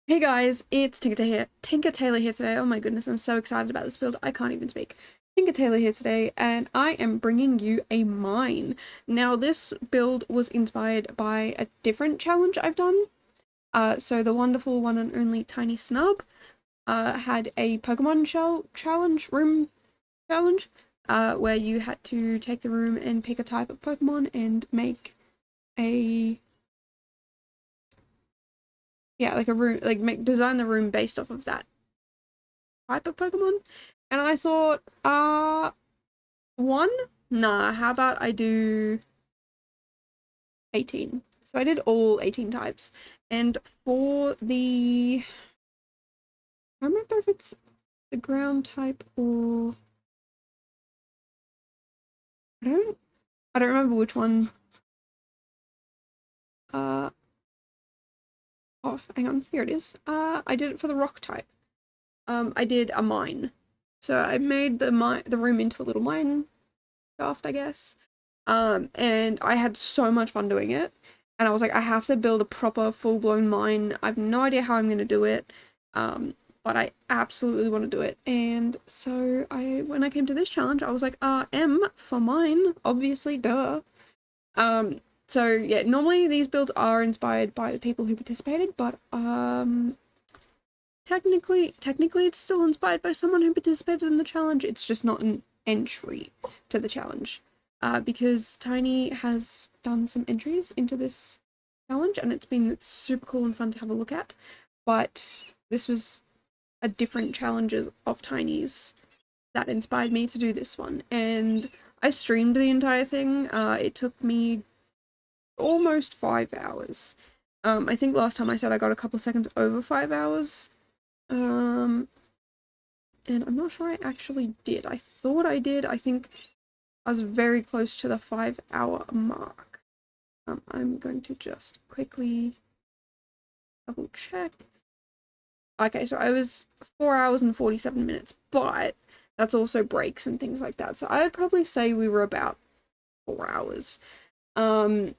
Hey guys, it's Tinker Tailor here today. Oh my goodness, I'm so excited about this build. I can't even speak. Tinker Tailor here today, and I am bringing you a mine. Now, this build was inspired by a different challenge I've done. So the wonderful one and only Tiny Snub had a Pokemon Shell challenge, room challenge, where you had to take the room and pick a type of Pokemon and make a like a room, like design the room based off of that type of Pokemon. And I thought, one? Nah, how about I do 18? So I did all 18 types. And for the, I don't remember if it's the ground type or, I don't, I don't remember which one. Uh, oh, hang on, here it is. I did it for the rock type. I did a mine. So I made the room into a little mine shaft, I guess. And I had so much fun doing it. And I was like, I have to build a proper full-blown mine. I have no idea how I'm gonna do it. But I absolutely want to do it. And so when I came to this challenge, I was like, M for mine, obviously, duh. So yeah, normally these builds are inspired by the people who participated, but technically it's still inspired by someone who participated in the challenge. It's just not an entry to the challenge. Because Tiny has done some entries into this challenge and it's been super cool and fun to have a look at. But this was a different challenge of Tiny's that inspired me to do this one. And I streamed the entire thing. It took me almost 5 hours. I think last time I said I got a couple seconds over 5 hours. And I'm not sure I actually did. I thought I did. I think I was very close to the 5 hour mark. I'm going to just quickly double check. Okay, so I was 4 hours and 47 minutes, but that's also breaks and things like that. So I would probably say we were about 4 hours. Um,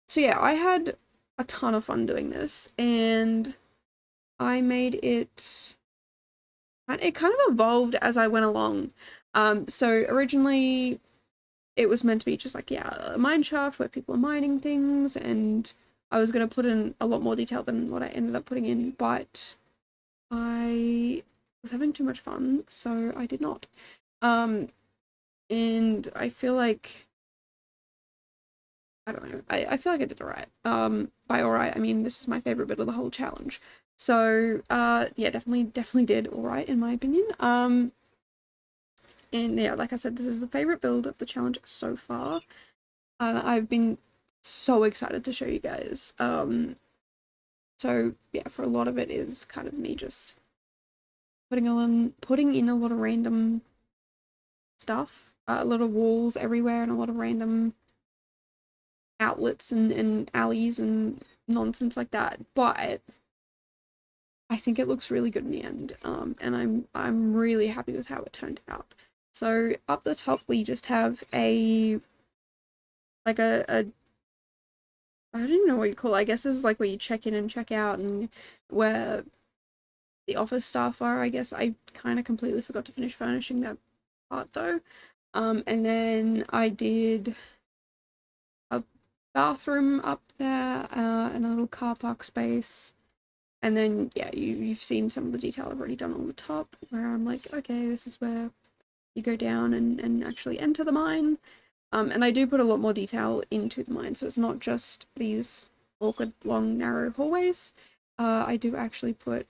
so yeah, I had a ton of fun doing this, and I made it. It kind of evolved as I went along. So originally it was meant to be just like, yeah, a mine shaft where people are mining things, and I was going to put in a lot more detail than what I ended up putting in, but I was having too much fun, so I did not. And I feel like, I don't know, I feel like I did alright. By alright, I mean this is my favorite bit of the whole challenge. So, yeah, definitely did alright in my opinion. And yeah, like I said, this is the favorite build of the challenge so far. And I've been so excited to show you guys. So yeah, for a lot of it is kind of me just putting in a lot of random stuff, a lot of walls everywhere, and a lot of random outlets and alleys and nonsense like that. But I think it looks really good in the end. And I'm really happy with how it turned out. So up the top we just have a like a I don't even know what you call it. I guess this is like where you check in and check out and where the office staff are, I guess. I kind of completely forgot to finish furnishing that part though. And then I did a bathroom up there, and a little car park space. And then, yeah, you've seen some of the detail I've already done on the top, where I'm like, okay, this is where you go down and actually enter the mine. And I do put a lot more detail into the mine, so it's not just these awkward, long, narrow hallways. I do actually put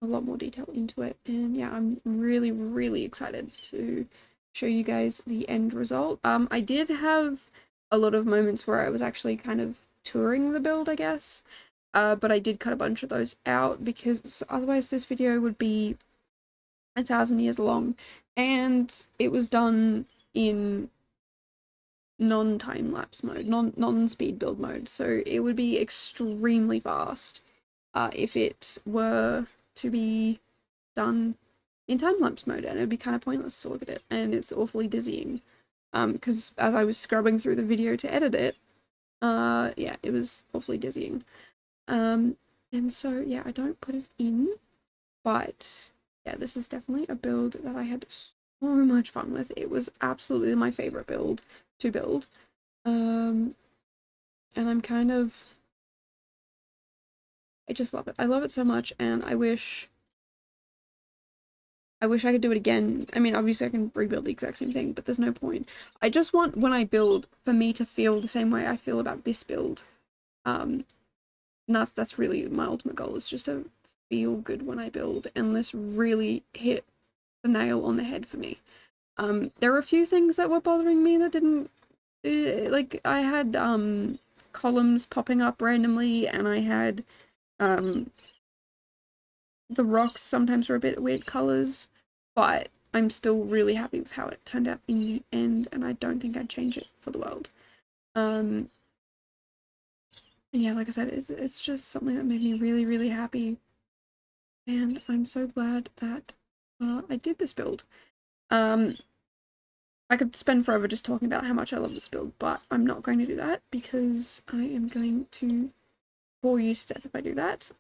a lot more detail into it, and yeah, I'm really, really excited to show you guys the end result. I did have a lot of moments where I was actually kind of touring the build, I guess, but I did cut a bunch of those out because otherwise this video would be 1,000 years long, and it was done in non-time lapse mode, non-speed build mode, so it would be extremely fast if it were to be done in time lapse mode, and it would be kind of pointless to look at it, and it's awfully dizzying. Because as I was scrubbing through the video to edit it, yeah, it was awfully dizzying. Um, And so, yeah, I don't put it in, but yeah, this is definitely a build that I had so much fun with. It was absolutely my favorite build to build. And I'm kind of, I just love it. I love it so much, and I wish I could do it again. I mean, obviously I can rebuild the exact same thing, but there's no point. I just want, when I build, for me to feel the same way I feel about this build. And that's really my ultimate goal, is just to feel good when I build, and this really hit the nail on the head for me. There were a few things that were bothering me that didn't, like, I had, columns popping up randomly, and I had, the rocks sometimes were a bit weird colors, but I'm still really happy with how it turned out in the end, and I don't think I'd change it for the world. And yeah, like I said, it's just something that made me really, really happy, and I'm so glad that I did this build. I could spend forever just talking about how much I love this build, but I'm not going to do that because I am going to bore you to death if I do that.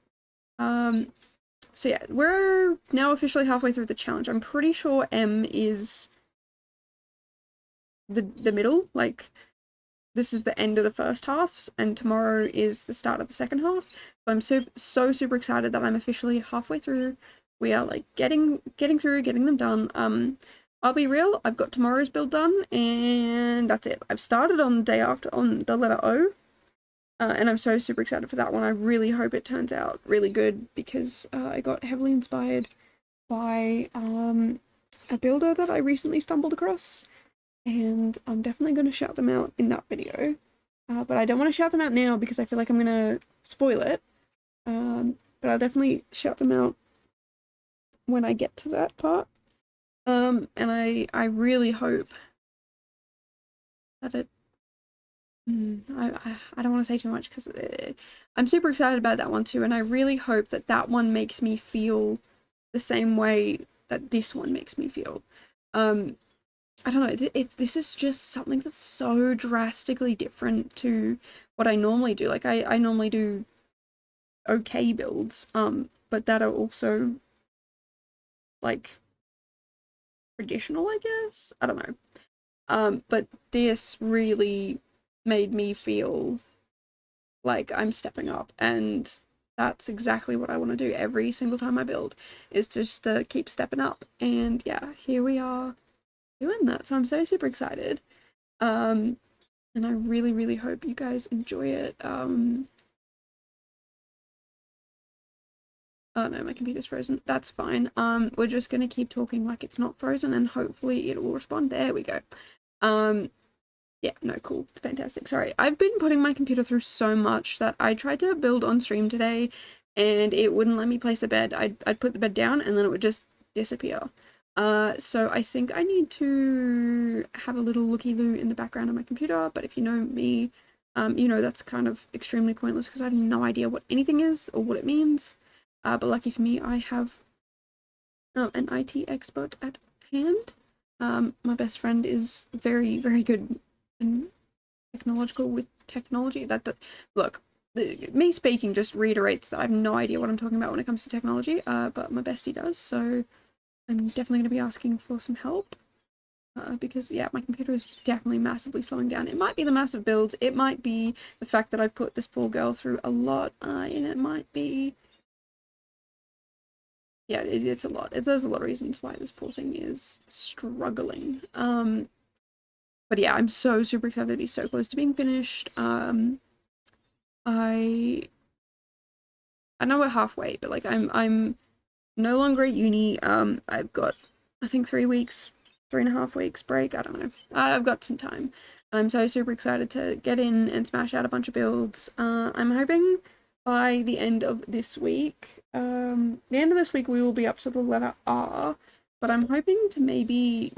So yeah, we're now officially halfway through the challenge. I'm pretty sure M is the middle, like this is the end of the first half, and tomorrow is the start of the second half. So I'm so super excited that I'm officially halfway through. We are like getting through, getting them done. I'll be real, I've got tomorrow's build done, and that's it. I've started on the day after on the letter O, and I'm so super excited for that one. I really hope it turns out really good, because I got heavily inspired by a builder that I recently stumbled across, and I'm definitely going to shout them out in that video. But I don't want to shout them out now because I feel like I'm going to spoil it. But I'll definitely shout them out when I get to that part. And I really hope that it. I don't want to say too much because I'm super excited about that one too, and I really hope that that one makes me feel the same way that this one makes me feel. I don't know, this is just something that's so drastically different to what I normally do. Like, I normally do okay builds, but that are also, like, traditional, I guess? I don't know. But this really made me feel like I'm stepping up, and that's exactly what I want to do every single time I build, is just to keep stepping up. And yeah, here we are doing that, so I'm so super excited. And I really, really hope you guys enjoy it. Oh no, my computer's frozen. That's fine. We're just gonna keep talking like it's not frozen, and hopefully it will respond. There we go. Yeah, no, cool. Fantastic. Sorry, I've been putting my computer through so much that I tried to build on stream today, and it wouldn't let me place a bed. I'd put the bed down, and then it would just disappear. So I think I need to have a little looky-loo in the background of my computer, but if you know me, you know that's kind of extremely pointless because I have no idea what anything is or what it means. But lucky for me, I have an IT expert at hand. My best friend is very, very good and technological with technology. Look, me speaking just reiterates that I have no idea what I'm talking about when it comes to technology, but my bestie does, so I'm definitely going to be asking for some help. Because yeah, my computer is definitely massively slowing down. It might be the massive builds, it might be the fact that I've put this poor girl through a lot, and it might be, yeah, it's a lot. There's a lot of reasons why this poor thing is struggling. But yeah, I'm so super excited to be so close to being finished. I know we're halfway, but like I'm no longer at uni. I've got, I think, 3 weeks, 3.5 weeks break. I don't know. I've got some time. I'm so super excited to get in and smash out a bunch of builds. I'm hoping by the end of this week, we will be up to the letter R, but I'm hoping to maybe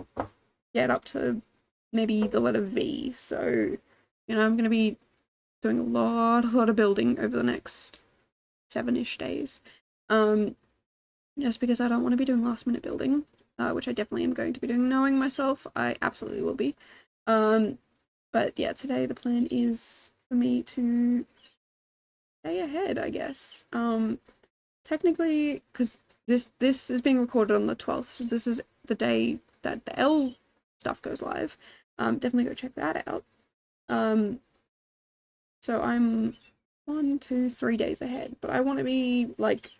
get up to maybe the letter V. So, I'm going to be doing a lot of building over the next 7-ish days. Just because I don't want to be doing last minute building, which I definitely am going to be doing. Knowing myself, I absolutely will be. But yeah, today the plan is for me to day ahead, I guess. Technically, because this is being recorded on the 12th, so this is the day that the L stuff goes live. Definitely go check that out. So I'm 1, 2, 3 days ahead, but I want to be like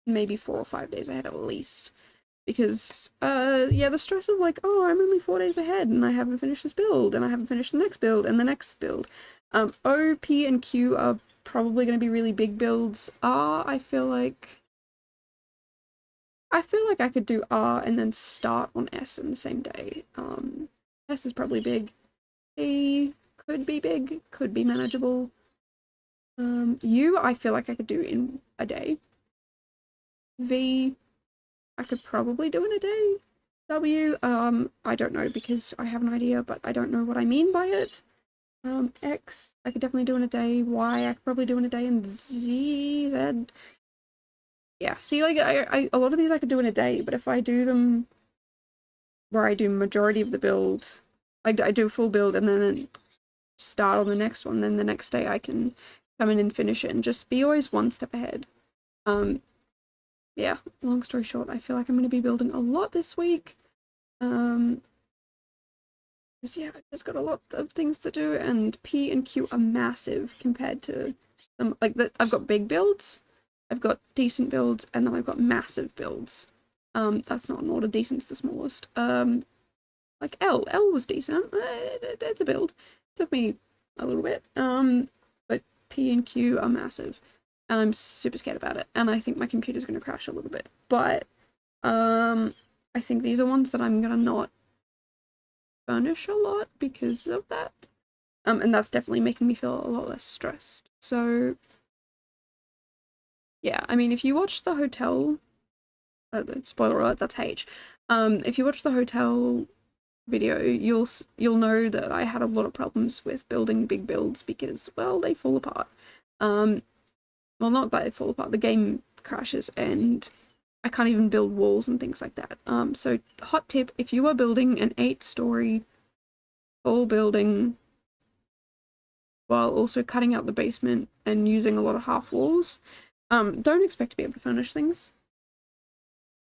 maybe 4 or 5 days ahead at least. Because, yeah, the stress of like, oh, I'm only 4 days ahead and I haven't finished this build and I haven't finished the next build and the next build. O, P, and Q are probably going to be really big builds. R, I feel like I could do R and then start on S in the same day. S is probably big. A could be big, could be manageable. U, I feel like I could do in a day. V, I could probably do in a day. W, I don't know because I have an idea, but I don't know what I mean by it. X, I could definitely do in a day. Y, I could probably do in a day. And Z, Z, yeah. See, like, a lot of these I could do in a day, but if I do them where I do majority of the build, I do a full build and then start on the next one, then the next day I can come in and finish it and just be always one step ahead. Yeah, long story short, I feel like I'm going to be building a lot this week. Because yeah, I've just got a lot of things to do, and P and Q are massive compared to some, like, I've got big builds, I've got decent builds, and then I've got massive builds. That's not in order, decent's the smallest. Like L was decent, it's a build. Took me a little bit, but P and Q are massive, and I'm super scared about it, and I think my computer's gonna crash a little bit, but, I think these are ones that I'm gonna not furnish a lot because of that, and that's definitely making me feel a lot less stressed, so, yeah, I mean, if you watch the hotel, spoiler alert, that's H, if you watch the hotel video, you'll know that I had a lot of problems with building big builds because, well, they fall apart. Well, not that they fall apart, the game crashes and I can't even build walls and things like that. So hot tip, if you are building an 8-story full building while also cutting out the basement and using a lot of half walls, don't expect to be able to furnish things.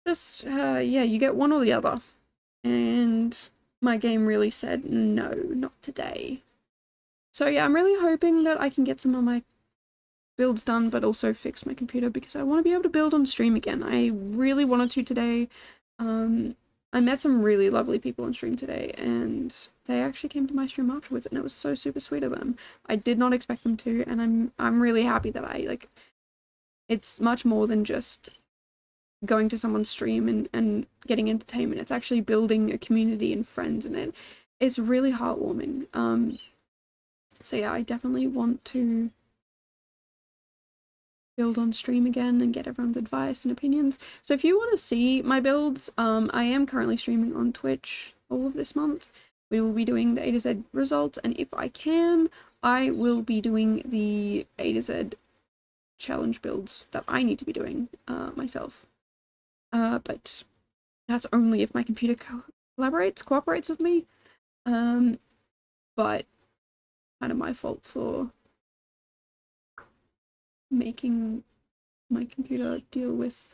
Just, yeah, you get one or the other. And my game really said, no, not today. So yeah, I'm really hoping that I can get some of my builds done, but also fix my computer because I want to be able to build on stream again. I really wanted to today. I met some really lovely people on stream today, and they actually came to my stream afterwards, and it was so super sweet of them. I did not expect them to, and I'm really happy that it's much more than just going to someone's stream and getting entertainment. It's actually building a community and friends, and it's really heartwarming. So yeah, I definitely want to build on stream again and get everyone's advice and opinions. So if you want to see my builds, I am currently streaming on Twitch all of this month. We will be doing the A to Z results, and if I can, I will be doing the A to Z challenge builds that I need to be doing myself. But that's only if my computer cooperates with me. But kind of my fault for making my computer deal with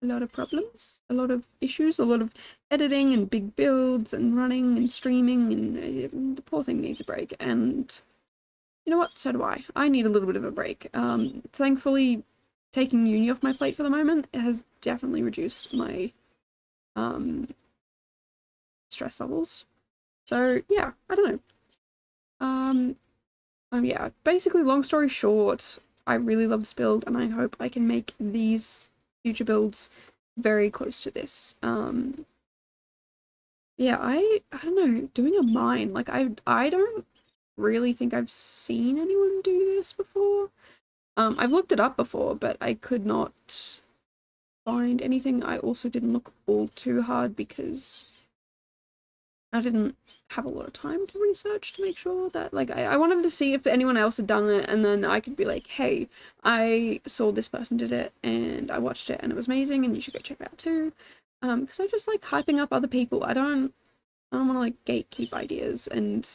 a lot of problems, a lot of issues, a lot of editing and big builds and running and streaming, and the poor thing needs a break. And you know what? So do I. I need a little bit of a break. Thankfully, taking uni off my plate for the moment has definitely reduced my stress levels. So yeah, I don't know. Yeah, basically, long story short, I really love this build, and I hope I can make these future builds very close to this. Yeah, I don't know, doing a mine, like, I don't really think I've seen anyone do this before. I've looked it up before, but I could not find anything. I also didn't look all too hard because I didn't have a lot of time to research to make sure that, like, I wanted to see if anyone else had done it, and then I could be like, hey, I saw this person did it, and I watched it, and it was amazing, and you should go check it out too. Because I just like hyping up other people. I don't want to, like, gatekeep ideas and,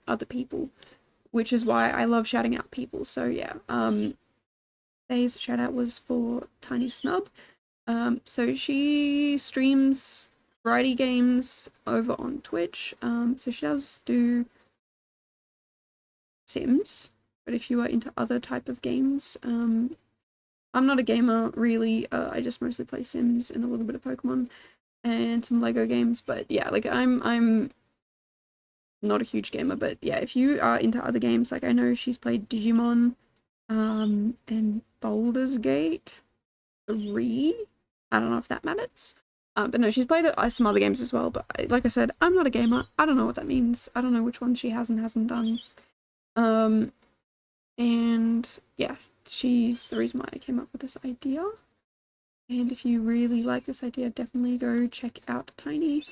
other people which is why I love shouting out people. So yeah, today's shout out was for Tiny Snub. So she streams variety games over on Twitch. So she does do Sims, but if you are into other type of games, I'm not a gamer really. I just mostly play Sims and a little bit of Pokemon and some Lego games. But yeah, like I'm not a huge gamer, but yeah, if you are into other games, like I know she's played Digimon, and Baldur's Gate 3. I don't know if that matters. But no, she's played some other games as well. But like I said, I'm not a gamer. I don't know what that means. I don't know which ones she has and hasn't done. And yeah, she's the reason why I came up with this idea. And if you really like this idea, definitely go check out Tiny.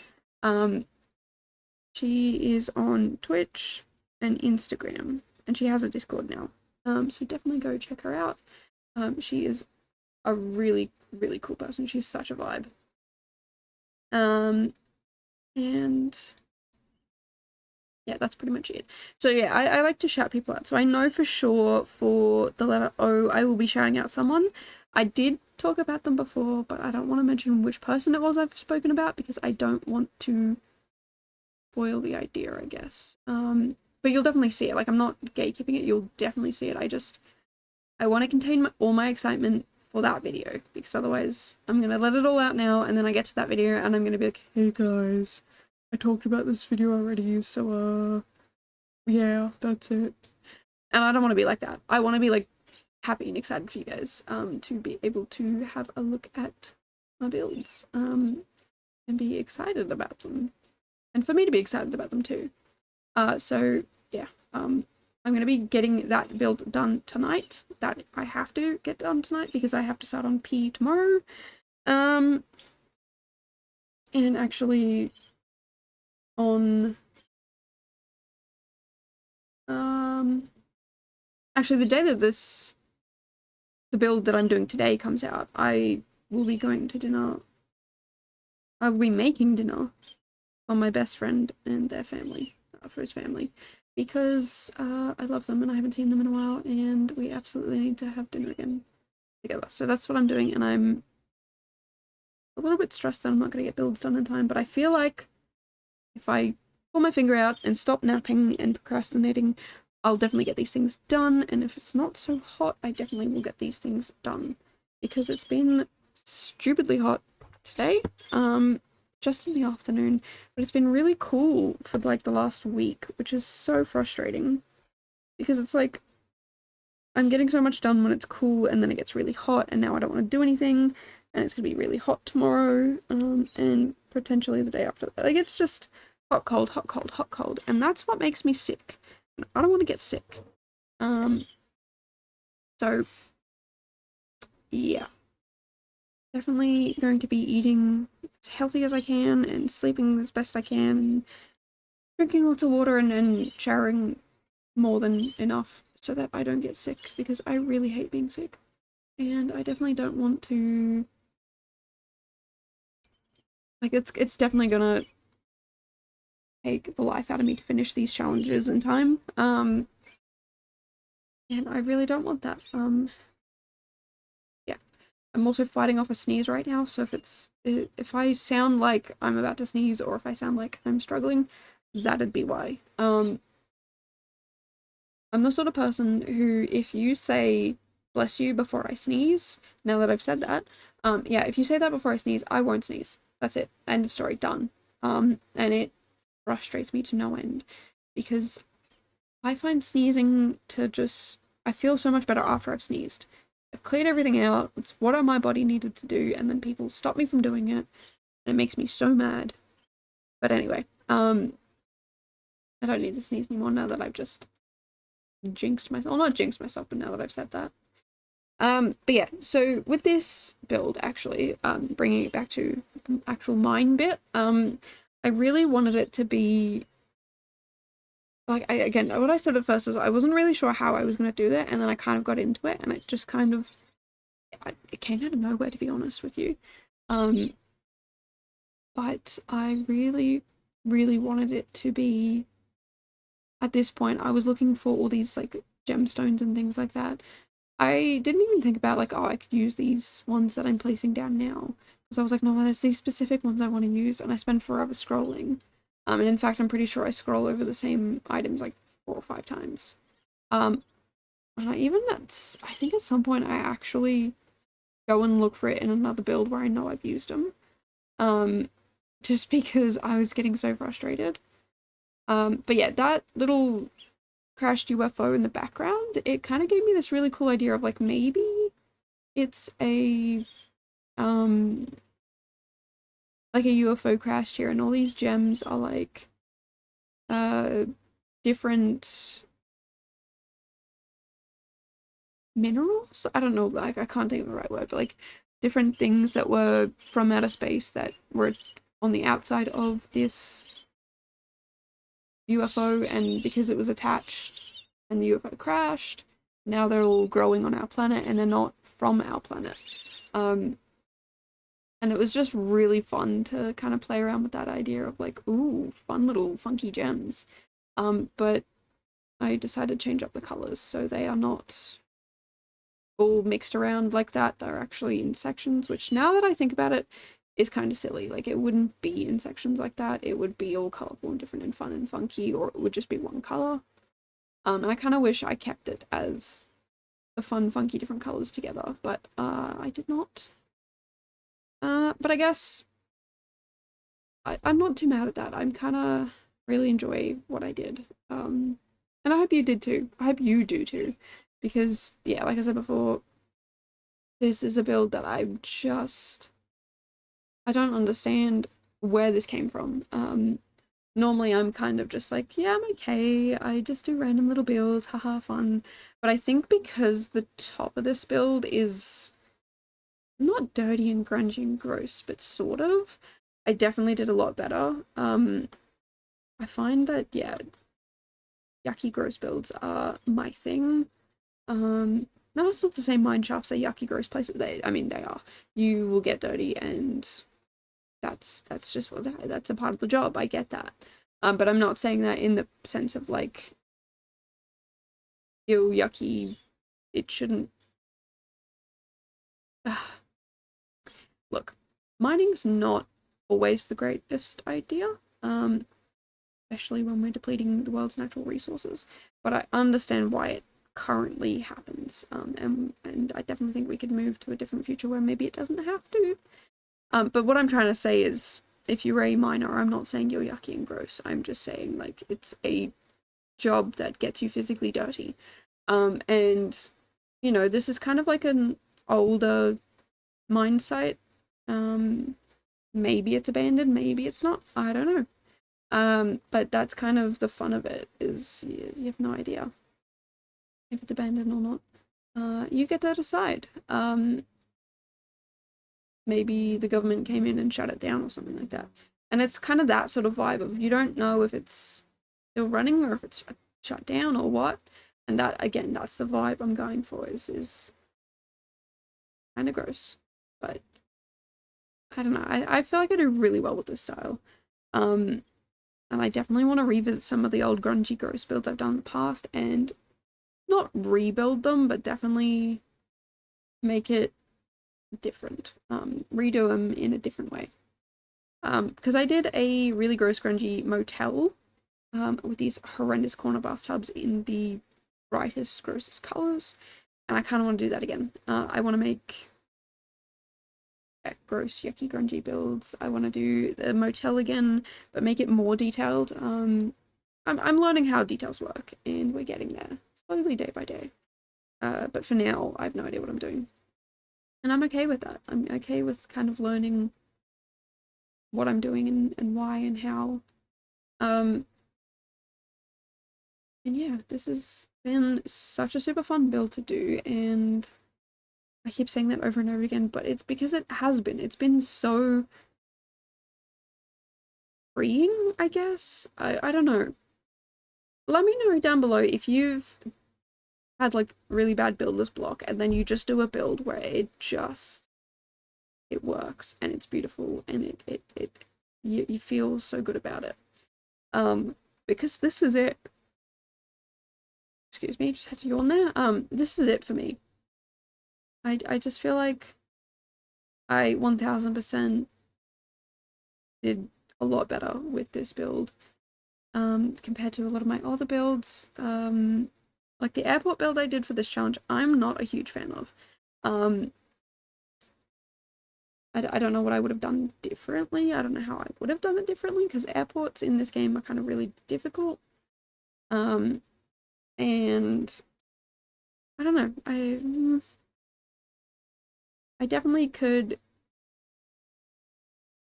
She is on Twitch and Instagram, and she has a Discord now. So definitely go check her out. She is a really, really cool person. She's such a vibe. And yeah, that's pretty much it. So yeah, I like to shout people out. So I know for sure for the letter O, I will be shouting out someone. I did talk about them before, but I don't want to mention which person it was I've spoken about because I don't want to spoil the idea, I guess. But you'll definitely see it. Like, I'm not gatekeeping it. You'll definitely see it. I want to contain all my excitement for that video because otherwise I'm going to let it all out now and then I get to that video and I'm going to be like, hey guys, I talked about this video already, so yeah, that's it. And I don't want to be like that. I want to be like happy and excited for you guys to be able to have a look at my builds and be excited about them, and for me to be excited about them too. So yeah, I'm going to be getting that build done tonight. That I have to get done tonight because I have to start on P tomorrow. And actually on actually the day that the build that I'm doing today comes out, I will be going to dinner. I will be making dinner for my best friend and their family, for his family, because I love them and I haven't seen them in a while and we absolutely need to have dinner again together. So that's what I'm doing, and I'm a little bit stressed that I'm not going to get builds done in time, but I feel like if I pull my finger out and stop napping and procrastinating, I'll definitely get these things done, and if it's not so hot, I definitely will get these things done, because it's been stupidly hot today, just in the afternoon, but it's been really cool for like the last week, which is so frustrating, because it's like, I'm getting so much done when it's cool, and then it gets really hot, and now I don't want to do anything, and it's gonna be really hot tomorrow, and potentially the day after. Like, it's just hot, cold, hot, cold, hot, cold, and that's what makes me sick. And I don't want to get sick. So yeah, definitely going to be eating as healthy as I can, and sleeping as best I can, and drinking lots of water, and showering more than enough so that I don't get sick, because I really hate being sick. And I definitely don't want to, like, it's definitely gonna take the life out of me to finish these challenges in time. And I really don't want that. Yeah. I'm also fighting off a sneeze right now, so if I sound like I'm about to sneeze, or if I sound like I'm struggling, that'd be why. I'm the sort of person who, if you say bless you before I sneeze, now that I've said that, yeah, if you say that before I sneeze, I won't sneeze. That's it. End of story. Done. And it frustrates me to no end, because I find sneezing to just, I feel so much better after I've sneezed. I've cleared everything out. It's what my body needed to do, and then people stop me from doing it, and it makes me so mad. But anyway, I don't need to sneeze anymore now that I've just jinxed myself. Well, not jinxed myself, but now that I've said that. But yeah, so with this build, actually, bringing it back to the actual mine bit, I really wanted it to be, like, again, what I said at first is I wasn't really sure how I was going to do that, and then I kind of got into it, and it just kind of, it came out of nowhere, to be honest with you. But I really, really wanted it to be, at this point I was looking for all these like gemstones and things like that. I didn't even think about like, oh, I could use these ones that I'm placing down now. Because I was like, no, there's these specific ones I want to use, and I spend forever scrolling. And in fact, I'm pretty sure I scroll over the same items like 4 or 5 times. Um, and I think at some point I actually go and look for it in another build where I know I've used them. Um, just because I was getting so frustrated. But yeah, that little crashed UFO in the background, it kind of gave me this really cool idea of like maybe it's um a UFO crashed here and all these gems are like uh different minerals. I don't know, like I can't think of the right word, but like different things that were from outer space that were on the outside of this UFO, and because it was attached and the UFO crashed, now they're all growing on our planet and they're not from our planet. Um, and it was just really fun to kind of play around with that idea of like, ooh, fun little funky gems. But I decided to change up the colors so they are not all mixed around like that. They're actually in sections, which now that I think about it, is kind of silly. Like it wouldn't be in sections like that. It would be all colorful and different and fun and funky, or it would just be one color. And I kind of wish I kept it as the fun, funky, different colors together, but I did not. But I guess I'm not too mad at that. I'm kind of really enjoy what I did. And I hope you did too. I hope you do too, because yeah, like I said before, this is a build that I don't understand where this came from. Normally I'm kind of just like, yeah, I'm okay. I just do random little builds, haha, fun. But I think because the top of this build is not dirty and grungy and gross, but sort of, I definitely did a lot better. I find that, yeah, yucky gross builds are my thing. Now that's not to say mine shafts are yucky gross places. I mean, they are. You will get dirty, and that's just that's a part of the job. I get that. But I'm not saying that in the sense of like, ew, yucky. It shouldn't. Look, mining's not always the greatest idea. Especially when we're depleting the world's natural resources. But I understand why it currently happens. And I definitely think we could move to a different future where maybe it doesn't have to. But what I'm trying to say is, if you're a miner, I'm not saying you're yucky and gross. I'm just saying like it's a job that gets you physically dirty. And you know, this is kind of like an older mine site. Maybe it's abandoned, maybe it's not. I don't know. But that's kind of the fun of it, is you have no idea if it's abandoned or not. You get to decide. Maybe the government came in and shut it down or something like that. And it's kind of that sort of vibe of you don't know if it's still running or if it's shut down or what. And that, again, that's the vibe I'm going for, is kind of gross. But I don't know. I feel like I do really well with this style. And I definitely want to revisit some of the old grungy gross builds I've done in the past and not rebuild them, but definitely make it different. Redo them in a different way. Because I did a really gross grungy motel with these horrendous corner bathtubs in the brightest, grossest colors, and I kind of want to do that again. I want to make gross, yucky, grungy builds. I want to do the motel again, but make it more detailed. I'm learning how details work, and we're getting there slowly, day by day. But for now, I have no idea what I'm doing, and I'm okay with that. I'm okay with kind of learning what I'm doing and why and how. And yeah, this has been such a super fun build to do, and I keep saying that over and over again, but it's because it has been. It's been so freeing, I guess. I don't know. Let me know down below if you've had like really bad builder's block and then you just do a build where it works and it's beautiful and you feel so good about it. Because this is it. Excuse me, just had to yawn there. This is it for me. I just feel like I 1000% did a lot better with this build compared to a lot of my other builds. Like the airport build I did for this challenge, I'm not a huge fan of. I don't know what I would have done differently. I don't know how I would have done it differently because airports in this game are kind of really difficult. And I don't know. I definitely could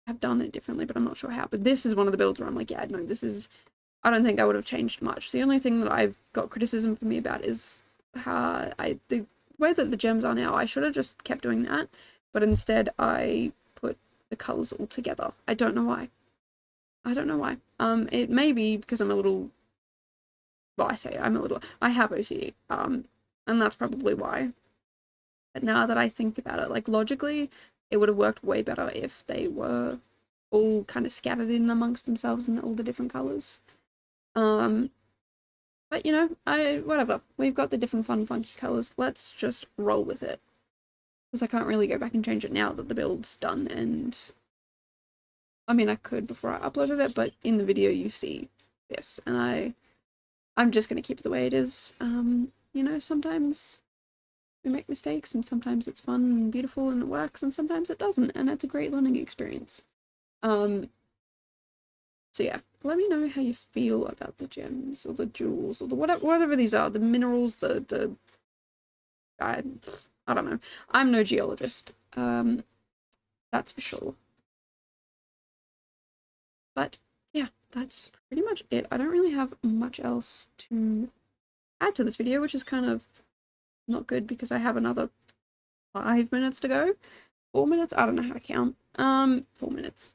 have done it differently, but I'm not sure how. But this is one of the builds where I'm like, yeah, no, this is, I don't think I would have changed much. The only thing that I've got criticism for me about is how the way that the gems are now. I should have just kept doing that, but instead I put the colors all together. I don't know why. I don't know why. It may be because I'm a little, well, I have OCD, and that's probably why. But now that I think about it, like logically, it would have worked way better if they were all kind of scattered in amongst themselves in all the different colors. But you know, whatever. We've got the different fun, funky colors. Let's just roll with it. Because I can't really go back and change it now that the build's done, and I mean, I could before I uploaded it, but in the video you see this, and I'm just gonna keep it the way it is. You know, sometimes we make mistakes, and sometimes it's fun and beautiful and it works, and sometimes it doesn't, and it's a great learning experience. So yeah, let me know how you feel about the gems or the jewels or the whatever these are, the minerals, I don't know. I'm no geologist. That's for sure. But yeah, that's pretty much it. I don't really have much else to add to this video, which is kind of not good because I have another 5 minutes to go. 4 minutes? I don't know how to count. 4 minutes.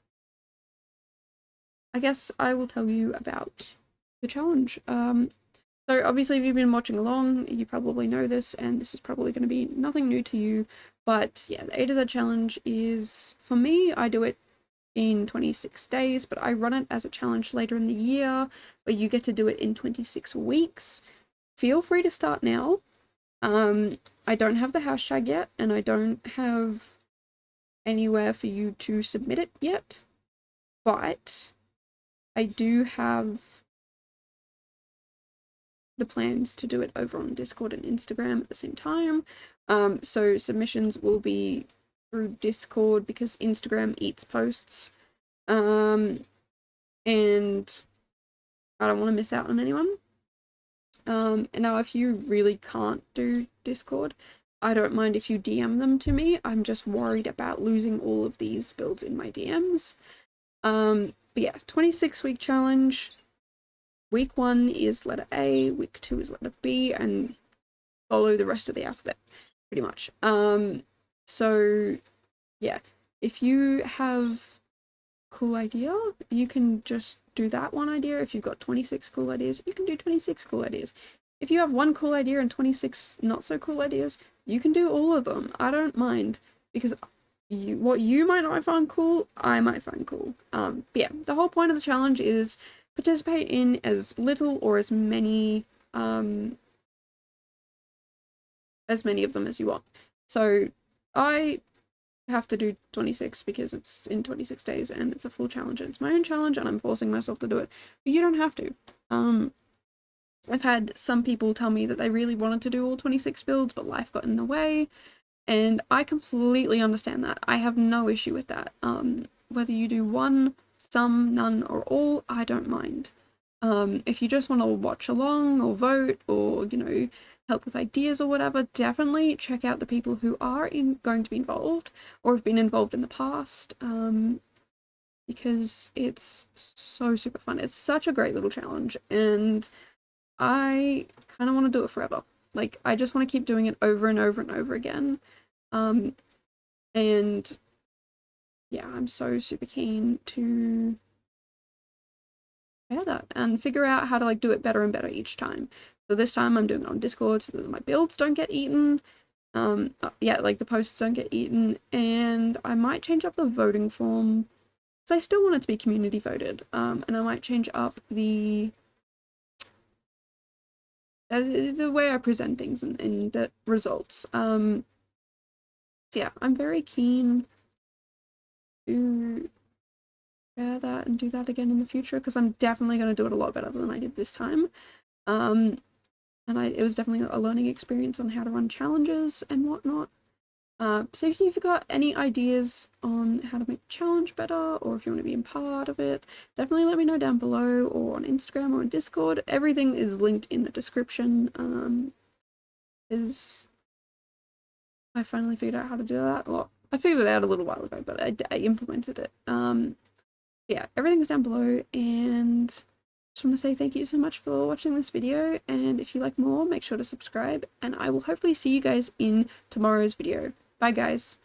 I guess I will tell you about the challenge. So obviously if you've been watching along, you probably know this, and this is probably going to be nothing new to you, but yeah, the A to Z challenge is, for me, I do it in 26 days, but I run it as a challenge later in the year, where you get to do it in 26 weeks. Feel free to start now. I don't have the hashtag yet, and I don't have anywhere for you to submit it yet, but I do have the plans to do it over on Discord and Instagram at the same time. So submissions will be through Discord because Instagram eats posts. And I don't want to miss out on anyone. And now if you really can't do Discord, I don't mind if you DM them to me. I'm just worried about losing all of these builds in my DMs. But yeah, 26-week challenge. Week 1 is letter A, week 2 is letter B, and follow the rest of the alphabet, pretty much. So yeah, if you have a cool idea, you can just do that one idea. If you've got 26 cool ideas, you can do 26 cool ideas. If you have one cool idea and 26 not so cool ideas, you can do all of them. I don't mind, because what you might not find cool, I might find cool. But yeah, the whole point of the challenge is participate in as little or as many of them as you want. So I have to do 26 because it's in 26 days and it's a full challenge and it's my own challenge and I'm forcing myself to do it. But you don't have to. I've had some people tell me that they really wanted to do all 26 builds, but life got in the way, and I completely understand that. I have no issue with that. Whether you do one, some, none, or all, I don't mind. If you just want to watch along or vote or, you know, help with ideas or whatever, definitely check out the people who are going to be involved or have been involved in the past, because it's so super fun. It's such a great little challenge, and I kind of want to do it forever. Like, I just want to keep doing it over and over and over again. And yeah, I'm so super keen to that and figure out how to like do it better and better each time. So this time I'm doing it on Discord so that my builds don't get eaten. Yeah, like the posts don't get eaten, and I might change up the voting form because I still want it to be community voted. And I might change up the the way I present things and the results. So yeah, I'm very keen to share that and do that again in the future, because I'm definitely going to do it a lot better than I did this time. And it was definitely a learning experience on how to run challenges and whatnot. So if you've got any ideas on how to make the challenge better, or if you want to be a part of it, definitely let me know down below, or on Instagram or on Discord. Everything is linked in the description. Is I finally figured out how to do that. Well, I figured it out a little while ago, but I implemented it. Yeah, everything's down below, and just want to say thank you so much for watching this video, and if you like more, make sure to subscribe, and I will hopefully see you guys in tomorrow's video. Bye guys.